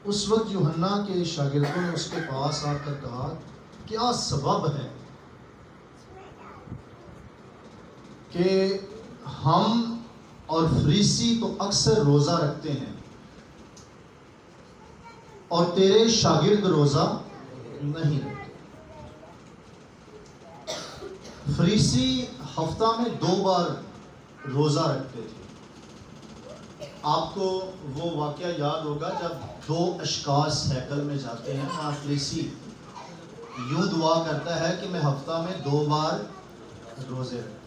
اس وقت یوحنا کے شاگردوں نے اس کے پاس آ کر کہا کیا سبب ہے کہ ہم اور فریسی تو اکثر روزہ رکھتے ہیں اور تیرے شاگرد روزہ نہیں رکھتے؟ فریسی ہفتہ میں 2 بار روزہ رکھتے تھے۔ آپ کو وہ واقعہ یاد ہوگا جب 2 اشخاص ہیکل میں جاتے ہیں، وہاں فریسی یوں دعا کرتا ہے کہ میں ہفتہ میں 2 بار روزے رکھتا ہوں۔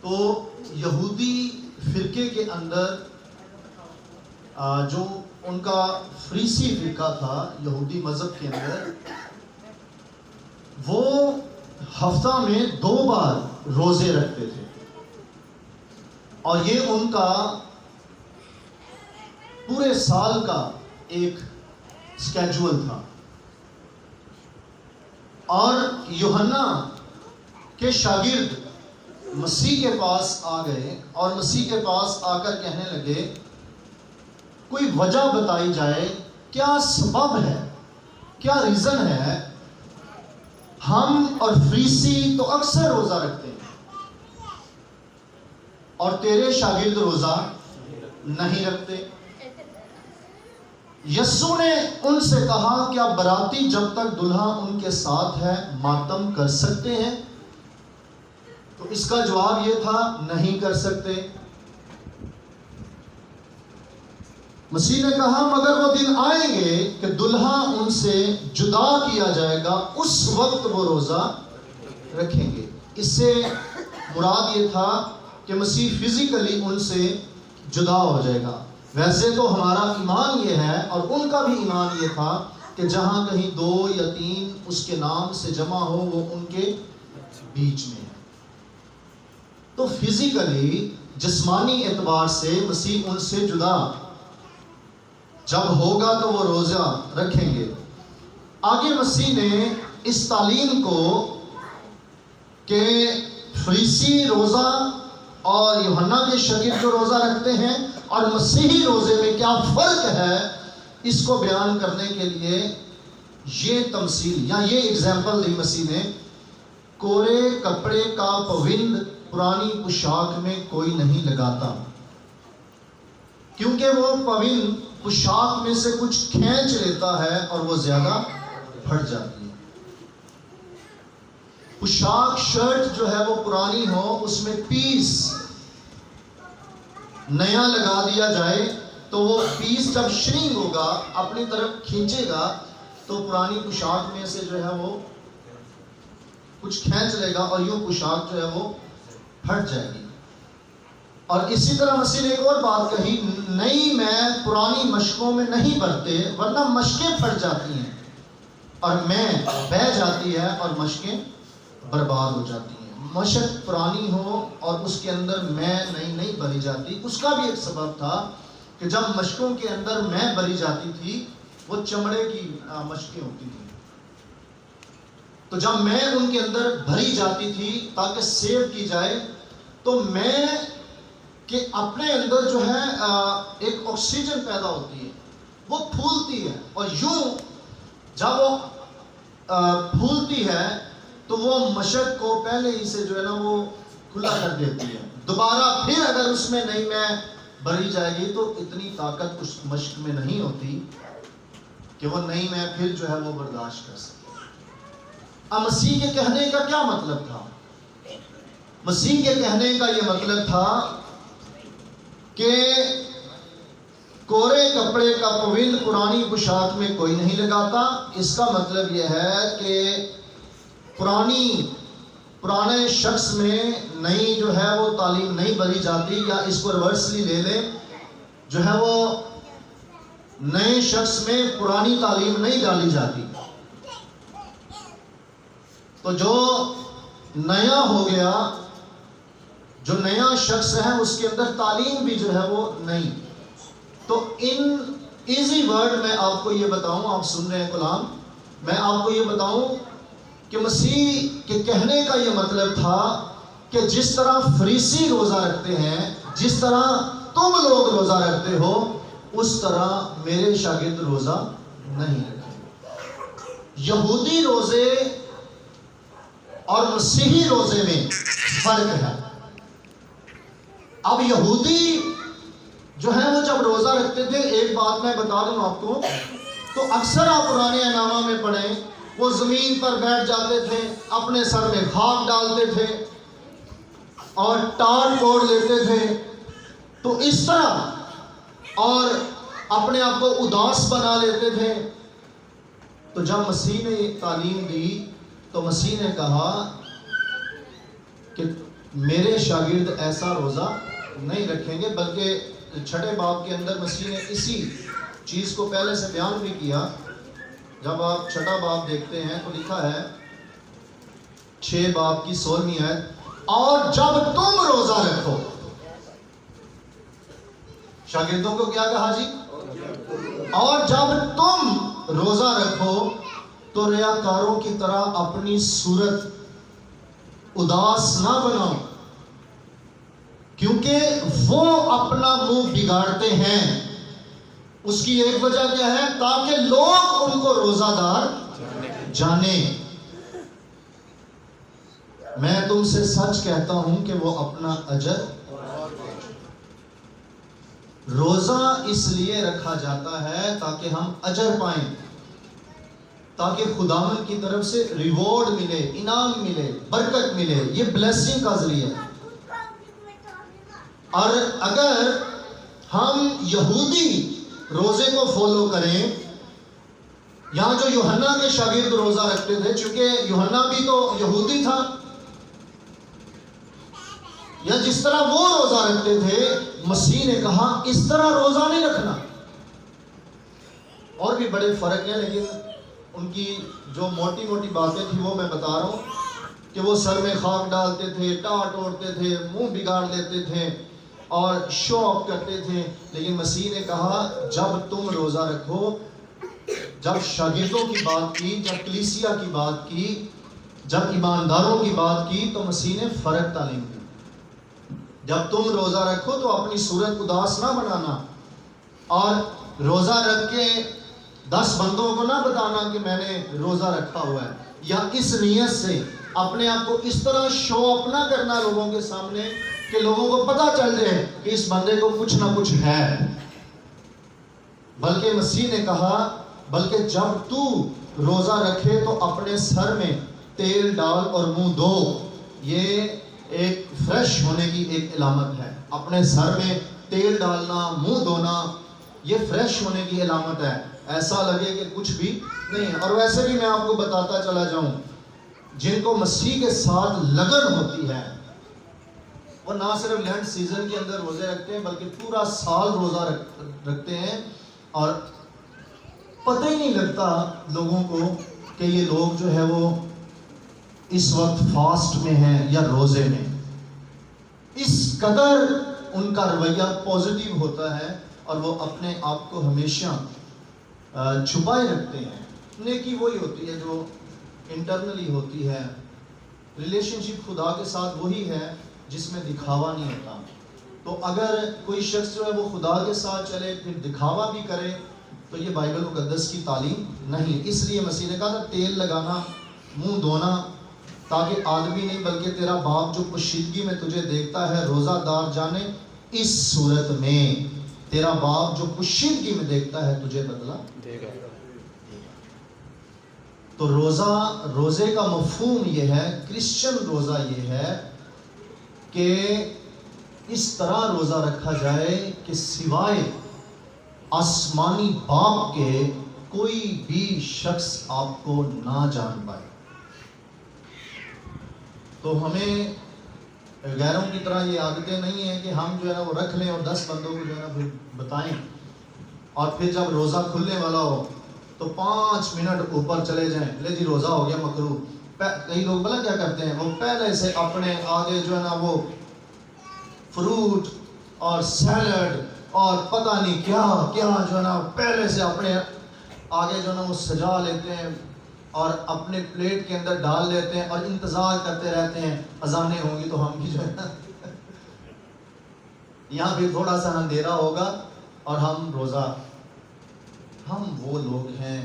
تو یہودی فرقے کے اندر جو ان کا فریسی فرقہ تھا یہودی مذہب کے اندر، وہ ہفتہ میں 2 بار روزے رکھتے تھے، اور یہ ان کا پورے سال کا ایک سکیجول تھا۔ اور یوحنا کے شاگرد مسیح کے پاس آ گئے اور مسیح کے پاس آ کر کہنے لگے کوئی وجہ بتائی جائے، کیا سبب ہے، کیا ریزن ہے، ہم اور فریسی تو اکثر روزہ رکھتے ہیں اور تیرے شاگرد روزہ نہیں رکھتے۔ یسوع نے ان سے کہا کیا باراتی جب تک دلہا ان کے ساتھ ہے ماتم کر سکتے ہیں؟ تو اس کا جواب یہ تھا نہیں کر سکتے۔ مسیح نے کہا مگر وہ دن آئیں گے کہ دلہا ان سے جدا کیا جائے گا، اس وقت وہ روزہ رکھیں گے۔ اس سے مراد یہ تھا کہ مسیح فزیکلی ان سے جدا ہو جائے گا۔ ویسے تو ہمارا ایمان یہ ہے اور ان کا بھی ایمان یہ تھا کہ جہاں کہیں 2 یا 3 اس کے نام سے جمع ہو وہ ان کے بیچ میں ہے۔ تو فزیکلی جسمانی اعتبار سے مسیح ان سے جدا جب ہوگا تو وہ روزہ رکھیں گے۔ آگے مسیح نے اس تعلیم کو کہ فریسی روزہ اور یوحنا کے شاگرد جو روزہ رکھتے ہیں اور مسیحی روزے میں کیا فرق ہے، اس کو بیان کرنے کے لیے یہ تمثیل یا یہ اگزامپل دی مسیح نے۔ کورے کپڑے کا پوند پرانی پوشاک میں کوئی نہیں لگاتا، کیونکہ وہ پوند پوشاک میں سے کچھ کھینچ لیتا ہے اور وہ زیادہ پھٹ جاتی ہے۔ پوشاک شرٹ جو ہے وہ پرانی ہو، اس میں پیس نیا لگا دیا جائے تو وہ پیس جب شرنک ہوگا اپنی طرف کھینچے گا تو پرانی پوشاک میں سے جو ہے وہ کچھ کھینچ لے گا اور یوں پوشاک جو ہے وہ پھٹ جائے گی۔ اور اسی طرح مسیح نے ایک اور بات کہی، نئی میں پرانی مشقوں میں نہیں برتے ورنہ مشقیں پھٹ جاتی ہیں اور میں بہہ جاتی ہے اور مشقیں برباد ہو جاتی ہیں۔ مشق پرانی ہو اور اس کے اندر میں نئی نہیں بھری جاتی، اس کا بھی ایک سبب تھا کہ جب مشقوں کے اندر میں بھری جاتی تھی وہ چمڑے کی مشقیں ہوتی تھیں، تو جب میں ان کے اندر بھری جاتی تھی تاکہ سیو کی جائے تو میں کہ اپنے اندر جو ہے ایک آکسیجن پیدا ہوتی ہے، وہ پھولتی ہے، اور یوں جب وہ پھولتی ہے تو وہ مشق کو پہلے ہی سے جو ہے نا وہ کھلا کر دیتی ہے۔ دوبارہ پھر اگر اس میں نئی میں بھری جائے گی تو اتنی طاقت اس مشق میں نہیں ہوتی کہ وہ نئی میں پھر جو ہے وہ برداشت کر سکے۔ اب مسیح کے کہنے کا کیا مطلب تھا؟ مسیح کے کہنے کا یہ مطلب تھا کہ کورے کپڑے کا پوند پرانی پوشاک میں کوئی نہیں لگاتا۔ اس کا مطلب یہ ہے کہ پرانے شخص میں نئی جو ہے وہ تعلیم نہیں بھری جاتی، یا اس کو ریورسلی لے لیں، جو ہے وہ نئے شخص میں پرانی تعلیم نہیں ڈالی جاتی۔ تو جو نیا ہو گیا، جو نیا شخص ہے اس کے اندر تعلیم بھی جو ہے وہ نہیں۔ تو ان ایزی ورڈ میں آپ کو یہ بتاؤں، آپ سن رہے ہیں کلام، میں آپ کو یہ بتاؤں کہ مسیح کے کہنے کا یہ مطلب تھا کہ جس طرح فریسی روزہ رکھتے ہیں، جس طرح تم لوگ روزہ رکھتے ہو، اس طرح میرے شاگرد روزہ نہیں رکھیں۔ یہودی روزے اور مسیحی روزے میں فرق ہے۔ اب یہودی جو ہے وہ جب روزہ رکھتے تھے، ایک بات میں بتا دوں آپ کو، تو اکثر آپ پرانے احنامہ میں پڑھیں، وہ زمین پر بیٹھ جاتے تھے، اپنے سر میں خاک ڈالتے تھے اور ٹال کوڑ لیتے تھے، تو اس طرح اور اپنے آپ کو اداس بنا لیتے تھے۔ تو جب مسیح نے ایک تعلیم دی تو مسیح نے کہا کہ میرے شاگرد ایسا روزہ نہیں رکھیں گے، بلکہ چھٹے باب کے اندر مسیح نے اسی چیز کو پہلے سے بیان بھی کیا۔ جب آپ چھٹا باب دیکھتے ہیں تو لکھا ہے 6 باب کی 16ویں آیت، اور جب تم روزہ رکھو، شاگردوں کو کیا کہا جی؟ اور جب تم روزہ رکھو تو ریاکاروں کی طرح اپنی صورت اداس نہ بناؤ، کیونکہ وہ اپنا منہ بگاڑتے ہیں۔ اس کی ایک وجہ کیا ہے؟ تاکہ لوگ ان کو روزہ دار جانیں۔ میں تم سے سچ کہتا ہوں کہ وہ اپنا اجر، روزہ اس لیے رکھا جاتا ہے تاکہ ہم اجر پائیں، تاکہ خداوند کی طرف سے ریوارڈ ملے، انعام ملے، برکت ملے۔ یہ بلیسنگ کا ذریعہ ہے۔ اور اگر ہم یہودی روزے کو فالو کریں، یہاں جو یوحنا کے شاگرد روزہ رکھتے تھے، چونکہ یوحنا بھی تو یہودی تھا، یا جس طرح وہ روزہ رکھتے تھے، مسیح نے کہا اس طرح روزہ نہیں رکھنا۔ اور بھی بڑے فرق ہیں، لیکن ان کی جو موٹی موٹی باتیں تھیں وہ میں بتا رہا ہوں کہ وہ سر میں خاک ڈالتے تھے، ٹاٹ اوڑتے تھے، منہ بگاڑ لیتے تھے اور شو آف کرتے تھے۔ لیکن مسیح نے کہا جب تم روزہ رکھو، جب شاگردوں کی بات کی، جب کلیسیا کی بات کی، جب ایمانداروں کی بات کی، تو مسیح نے فرق تعلیم دی۔ جب تم روزہ رکھو تو اپنی صورت اداس نہ بنانا، اور روزہ رکھ کے 10 بندوں کو نہ بتانا کہ میں نے روزہ رکھا ہوا ہے، یا اس نیت سے اپنے آپ کو اس طرح شو اپ نہ کرنا لوگوں کے سامنے کہ لوگوں کو پتہ چل جائے کہ اس بندے کو کچھ نہ کچھ ہے۔ بلکہ مسیح نے کہا بلکہ جب تو روزہ رکھے تو اپنے سر میں تیل ڈال اور منہ دھو۔ یہ ایک فریش ہونے کی ایک علامت ہے۔ اپنے سر میں تیل ڈالنا، منہ دھونا، یہ فریش ہونے کی علامت ہے، ایسا لگے کہ کچھ بھی نہیں ہے۔ اور ویسے بھی میں آپ کو بتاتا چلا جاؤں، جن کو مسیح کے ساتھ لگن ہوتی ہے، وہ نہ صرف لینڈ سیزن کے اندر روزے رکھتے ہیں بلکہ پورا سال روزہ رکھتے ہیں، اور پتہ ہی نہیں لگتا لوگوں کو کہ یہ لوگ جو ہے وہ اس وقت فاسٹ میں ہیں یا روزے میں۔ اس قدر ان کا رویہ پازیٹیو ہوتا ہے، اور وہ اپنے آپ کو ہمیشہ چھپائے رکھتے ہیں۔ نیکی وہی ہوتی ہے جو انٹرنلی ہوتی ہے۔ ریلیشن شپ خدا کے ساتھ وہی ہے جس میں دکھاوا نہیں ہوتا۔ تو اگر کوئی شخص جو ہے وہ خدا کے ساتھ چلے پھر دکھاوا بھی کرے تو یہ بائبل مقدس کی تعلیم نہیں۔ اس لیے مسیح نے کہا تھا تیل لگانا، منہ دھونا، تاکہ آدمی نہیں بلکہ تیرا باپ جو پوشیدگی میں تجھے دیکھتا ہے روزہ دار جانے۔ اس صورت میں تیرا باپ جو پوشیدگی میں دیکھتا ہے تجھے بدلہ دے گا۔ تو روزے کا مفہوم یہ ہے، کرسچن روزہ یہ ہے کہ اس طرح روزہ رکھا جائے کہ سوائے آسمانی باپ کے کوئی بھی شخص آپ کو نہ جان پائے۔ تو ہمیں غیروں کی طرح یہ عادتیں نہیں ہیں کہ ہم جو ہے نا وہ رکھ لیں اور 10 بندوں کو جو ہے نا پھر بتائیں، اور پھر جب روزہ کھلنے والا ہو تو 5 منٹ اوپر چلے جائیں، لے جی روزہ ہو گیا مکروہ۔ کئی لوگ بلا کیا کرتے ہیں، وہ پہلے سے اپنے آگے جو ہے نا وہ فروٹ اور سیلڈ اور پتہ نہیں کیا کیا جو ہے نا پہلے سے اپنے آگے جو ہے نا وہ سجا لیتے ہیں اور اپنے پلیٹ کے اندر ڈال لیتے ہیں، اور انتظار کرتے رہتے ہیں اذانیں ہوں گی تو ہم بھی جو ہے نا یہاں بھی تھوڑا سا اندھیرا ہوگا اور ہم روزہ، ہم وہ لوگ ہیں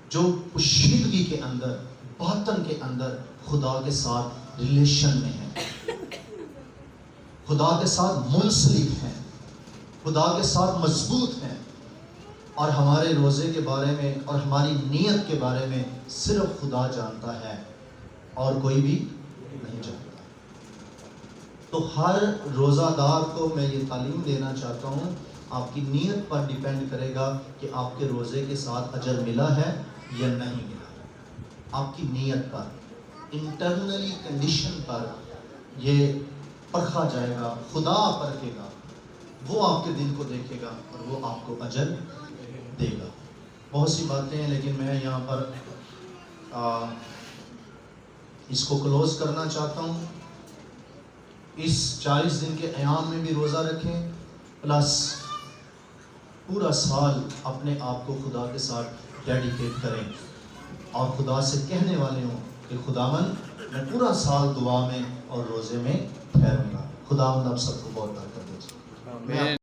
جو پوشیدگی کے اندر، باطن کے اندر خدا کے ساتھ ریلیشن میں ہیں، خدا کے ساتھ منسلک ہیں، خدا کے ساتھ مضبوط ہیں، اور ہمارے روزے کے بارے میں اور ہماری نیت کے بارے میں صرف خدا جانتا ہے اور کوئی بھی نہیں جانتا۔ تو ہر روزہ دار کو میں یہ تعلیم دینا چاہتا ہوں، آپ کی نیت پر ڈیپینڈ کرے گا کہ آپ کے روزے کے ساتھ اجر ملا ہے یا نہیں ملا۔ آپ کی نیت پر، انٹرنلی کنڈیشن پر یہ پرکھا جائے گا، خدا پرکھے گا، وہ آپ کے دل کو دیکھے گا اور وہ آپ کو اجر دے گا۔ بہت سی باتیں ہیں، لیکن میں یہاں پر اس کو کلوز کرنا چاہتا ہوں۔ اس 40 دن کے ایام میں بھی روزہ رکھیں، پلس پورا سال اپنے آپ کو خدا کے ساتھ ڈیڈیکیٹ کریں اور خدا سے کہنے والے ہوں کہ خداوند میں پورا سال دعا میں اور روزے میں ٹھہروں گا۔ خداوند آپ سب کو بہت برکت دے۔